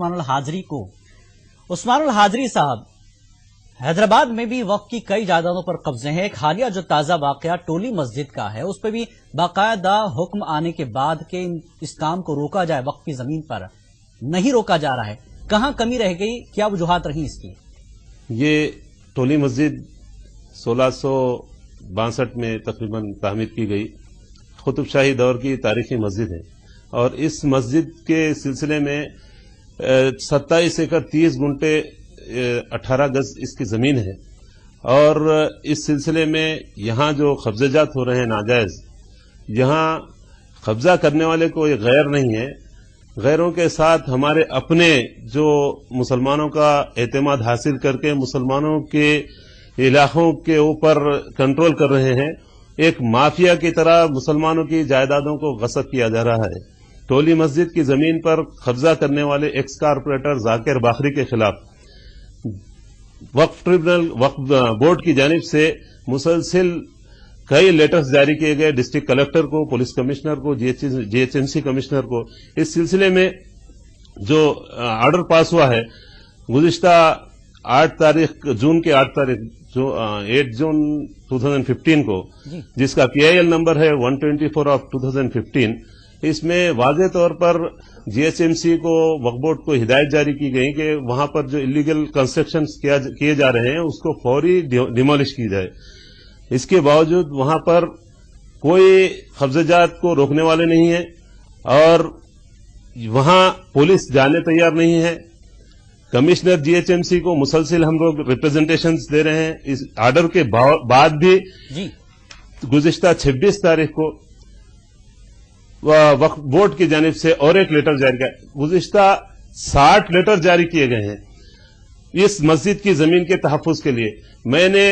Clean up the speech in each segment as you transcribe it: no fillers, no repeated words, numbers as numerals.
عثمان الحاضری کو۔ عثمان الحاضری صاحب، حیدرآباد میں بھی وقف کی کئی جائیدادوں پر قبضے ہیں۔ ایک حالیہ جو تازہ واقعہ ٹولی مسجد کا ہے، اس پہ بھی باقاعدہ حکم آنے کے بعد کہ اس کام کو روکا جائے، وقف کی زمین پر نہیں روکا جا رہا ہے۔ کہاں کمی رہ گئی، کیا وجوہات رہی اس کی؟ یہ ٹولی مسجد 1662 میں تقریباً تعمیر کی گئی، قطب شاہی دور کی تاریخی مسجد ہے، اور اس مسجد کے سلسلے میں 27 ایکڑ 30 گنٹے 18 گز اس کی زمین ہے، اور اس سلسلے میں یہاں جو قبضے جات ہو رہے ہیں ناجائز، یہاں قبضہ کرنے والے کوئی غیر نہیں ہے، غیروں کے ساتھ ہمارے اپنے جو مسلمانوں کا اعتماد حاصل کر کے مسلمانوں کے علاقوں کے اوپر کنٹرول کر رہے ہیں۔ ایک مافیا کی طرح مسلمانوں کی جائیدادوں کو غصب کیا جا رہا ہے۔ ٹولی مسجد کی زمین پر قبضہ کرنے والے ایکس کارپوریٹر ذاکر باقری کے خلاف وقف ٹریبونل وقف بورڈ کی جانب سے مسلسل کئی لیٹرز جاری کیے گئے، ڈسٹرکٹ کلکٹر کو، پولیس کمشنر کو، G H M C commissioner کو۔ اس سلسلے میں جو آرڈر پاس ہوا ہے گزشتہ 8 جون جو 8 جون 2015 کو، جس کا PIL نمبر ہے 124/2015، اس میں واضح طور پر جی ایچ ایم سی کو، وقف بورڈ کو ہدایت جاری کی گئی کہ وہاں پر جو انلیگل کنسٹرکشنز کیے جا رہے ہیں اس کو فوری ڈیمولش کی جائے۔ اس کے باوجود وہاں پر کوئی قبضہ جات کو روکنے والے نہیں ہیں، اور وہاں پولیس جانے تیار نہیں ہے۔ Commissioner G H M C کو مسلسل ہم لوگ ریپرزنٹیشنز دے رہے ہیں۔ اس آرڈر کے بعد بھی گزشتہ 26 تاریخ کو وقف بورڈ کی جانب سے اور ایک لیٹر جاری کیا، گزشتہ 60 لیٹر جاری کیے گئے ہیں اس مسجد کی زمین کے تحفظ کے لیے۔ میں نے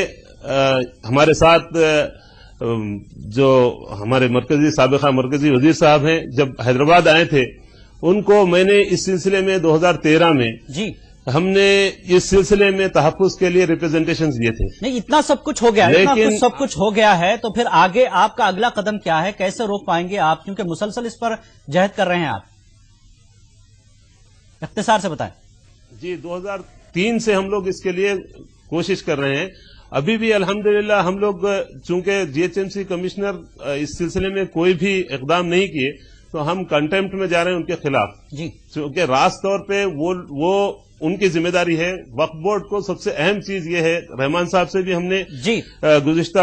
ہمارے ساتھ جو ہمارے سابقہ مرکزی وزیر صاحب ہیں، جب حیدرآباد آئے تھے، ان کو میں نے اس سلسلے میں 2013 میں ہم نے اس سلسلے میں تحفظ کے لیے ریپرزنٹیشنز دیے تھے۔ نہیں، اتنا سب کچھ ہو گیا ہے، اتنا سب کچھ ہو گیا ہے، تو پھر آگے آپ کا اگلا قدم کیا ہے؟ کیسے روک پائیں گے آپ، کیونکہ مسلسل اس پر جہد کر رہے ہیں آپ؟ اختصار سے بتائیں۔ جی، 2003 سے ہم لوگ اس کے لیے کوشش کر رہے ہیں۔ ابھی بھی الحمدللہ ہم لوگ چونکہ G H M C commissioner اس سلسلے میں کوئی بھی اقدام نہیں کیے، تو ہم کنٹمپٹ میں جا رہے ہیں ان کے خلاف، چونکہ راست طور پہ وہ ان کی ذمہ داری ہے۔ وقف بورڈ کو سب سے اہم چیز یہ ہے، رحمان صاحب سے بھی ہم نے گزشتہ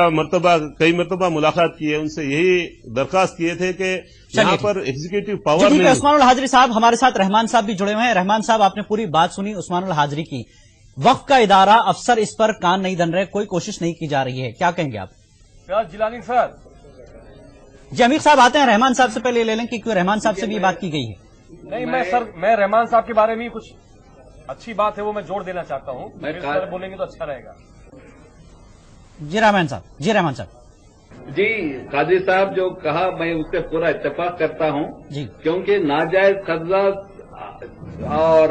کئی مرتبہ ملاقات کی ہے، ان سے یہی درخواست کیے تھے کہ یہاں پر ایگزیکٹو پاور نہیں۔ عثمان الحاضری صاحب، ہمارے ساتھ رحمان صاحب بھی جڑے ہوئے ہیں۔ رحمان صاحب، آپ نے پوری بات سنی عثمان الحاضری کی۔ وقف کا ادارہ، افسر اس پر کان نہیں دن رہے، کوئی کوشش نہیں کی جا رہی ہے، کیا کہیں گے آپ؟ جیلانی سر جی، امیر صاحب آتے ہیں، رحمان صاحب سے پہلے لے لیں کہ رحمان صاحب سے بھی یہ بات کی گئی ہے۔ نہیں، میں رحمان صاحب کے بارے میں کچھ اچھی بات ہے وہ میں جوڑ دینا چاہتا ہوں، بولیں گے تو اچھا رہے گا۔ جی رحمان صاحب جی، قاضی صاحب جو کہا میں اس سے پورا اتفاق کرتا ہوں، کیونکہ ناجائز قبضہ اور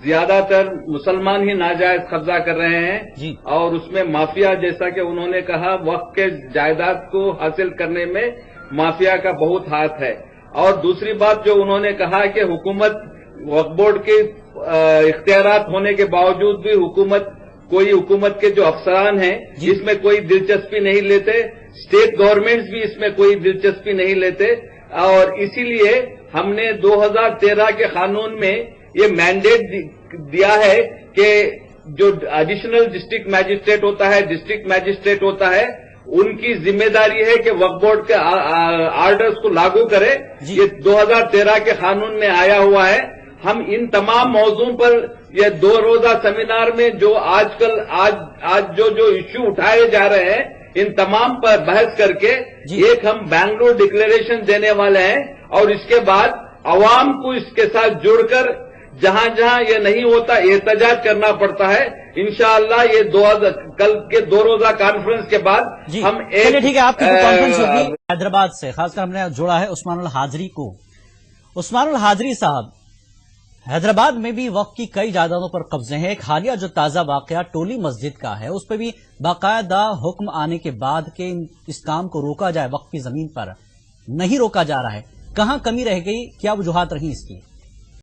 زیادہ تر مسلمان ہی ناجائز قبضہ کر رہے ہیں، اور اس میں مافیا، جیسا کہ انہوں نے کہا، وقف کے جائیداد کو حاصل کرنے میں مافیا کا بہت ہاتھ ہے۔ اور دوسری بات جو انہوں نے کہا کہ حکومت، وقف بورڈ کے اختیارات ہونے کے باوجود بھی حکومت کے جو افسران ہیں اس میں کوئی دلچسپی نہیں لیتے، اسٹیٹ گورنمنٹس بھی اس میں کوئی دلچسپی نہیں لیتے، اور اسی لیے ہم نے 2013 کے قانون میں یہ مینڈیٹ دیا ہے کہ جو ایڈیشنل ڈسٹرکٹ میجسٹریٹ ہوتا ہے ان کی ذمہ داری ہے کہ وقف بورڈ کے آرڈرز کو لاگو کرے۔ یہ 2013 کے قانون میں آیا ہوا ہے۔ ہم ان تمام موضوعوں پر یہ 2 روزہ سیمینار میں جو آج جو ایشو اٹھائے جا رہے ہیں، ان تمام پر بحث کر کے ایک ہم بنگلور ڈکلیریشن دینے والے ہیں، اور اس کے بعد عوام کو اس کے ساتھ جڑ کر جہاں جہاں یہ نہیں ہوتا احتجاج کرنا پڑتا ہے۔ انشاءاللہ یہ کل کے 2 روزہ کانفرنس کے بعد ہم ایک ٹھیک ہے، آپ کی کانفرنس ہوگی حیدرآباد سے، خاص کر ہم نے جوڑا ہے عثمان الحاضری کو۔ عثمان الحاضری صاحب، حیدرآباد میں بھی وقف کی کئی جائیدادوں پر قبضے ہیں۔ ایک حالیہ جو تازہ واقعہ ٹولی مسجد کا ہے، اس پہ بھی باقاعدہ حکم آنے کے بعد کہ اس کام کو روکا جائے، وقف کی زمین پر نہیں روکا جا رہا ہے۔ کہاں کمی رہ گئی، کیا وجوہات رہی اس کی؟